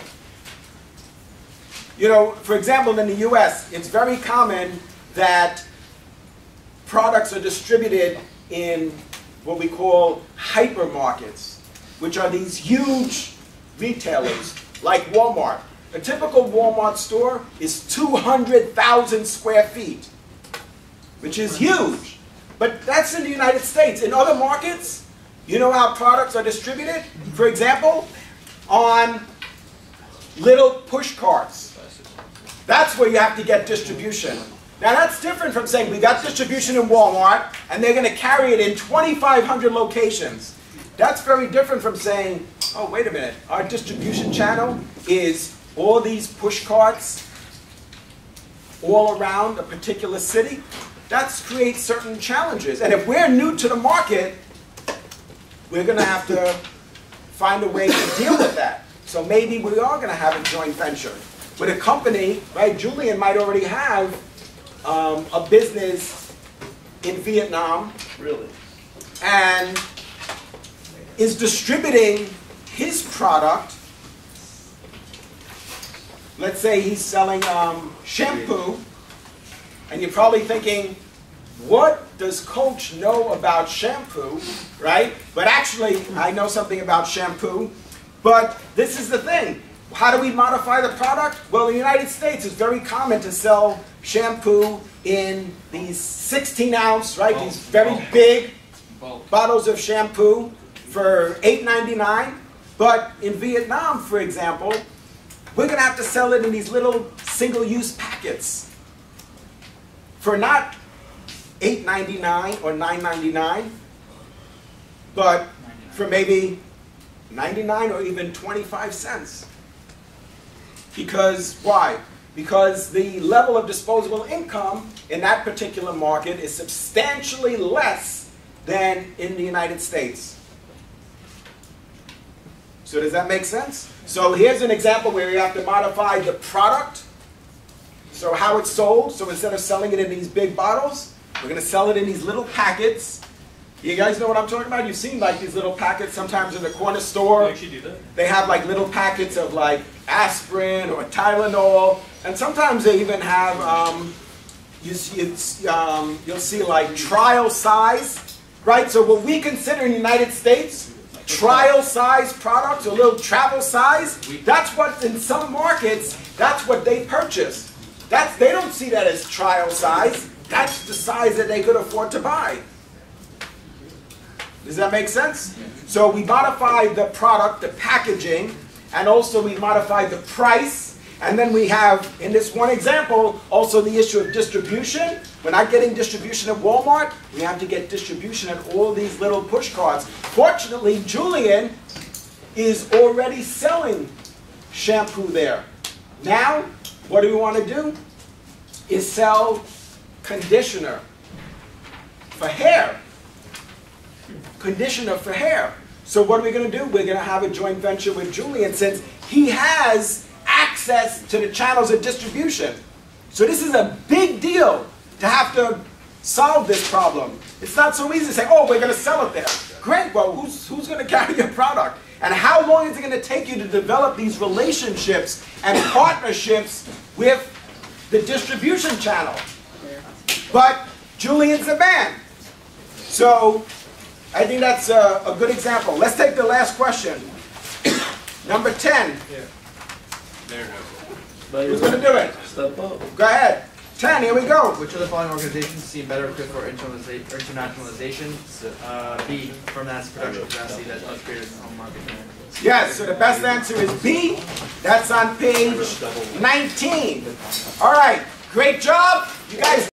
You know, for example, in the US, it's very common that products are distributed in what we call hypermarkets, which are these huge retailers like Walmart. A typical Walmart store is 200,000 square feet, which is huge. But that's in the United States. In other markets, you know how products are distributed? For example, on little push carts. That's where you have to get distribution. Now that's different from saying we got distribution in Walmart and they're going to carry it in 2,500 locations. That's very different from saying, oh, wait a minute, our distribution channel is all these push carts all around a particular city. That creates certain challenges. And if we're new to the market, we're going to have to find a way to deal with that. So maybe we are going to have a joint venture with a company, right? Julian might already have a business in Vietnam. Really? And is distributing his product. Let's say he's selling shampoo, and you're probably thinking, what does Coach know about shampoo, right? But actually, I know something about shampoo. But this is the thing. How do we modify the product? Well, in the United States, it's very common to sell shampoo in these 16-ounce, right? These very big bottles of shampoo for $8.99. But in Vietnam, for example, we're going to have to sell it in these little single-use packets for not $8.99 or $9.99, but for maybe 99 or even 25 cents. Because, why? Because the level of disposable income in that particular market is substantially less than in the United States. So does that make sense? So here's an example where you have to modify the product. So how it's sold. So instead of selling it in these big bottles, we're going to sell it in these little packets. You guys know what I'm talking about? You've seen like these little packets sometimes in the corner store. You actually do that? They have like little packets of like aspirin or Tylenol. And sometimes they even have, you'll see like trial size, right? So what we consider in the United States, trial size products or little travel size, that's what in some markets, that's what they purchase. They don't see that as trial size. That's the size that they could afford to buy. Does that make sense? So we modified the product, the packaging, and also we modified the price. And then we have, in this one example, also the issue of distribution. We're not getting distribution at Walmart. We have to get distribution at all these little push carts. Fortunately, Julian is already selling shampoo there. Now, what do we want to do? Is sell conditioner for hair. Conditioner for hair. So what are we going to do? We're going to have a joint venture with Julian since he has access to the channels of distribution. So this is a big deal to have to solve this problem. It's not so easy to say, oh, we're going to sell it there. Great, well, who's going to carry your product? And how long is it going to take you to develop these relationships and partnerships with the distribution channel? But Julian's the man. So I think that's a good example. Let's take the last question. Number 10. Who's going to do it? Step up. Go ahead. 10, here we go. Which of the following organizations seem better equipped for internationalization? B, firm that has production capacity that is much greater than home market demand. Yes, so the best answer is B. That's on page 19. All right, great job. You guys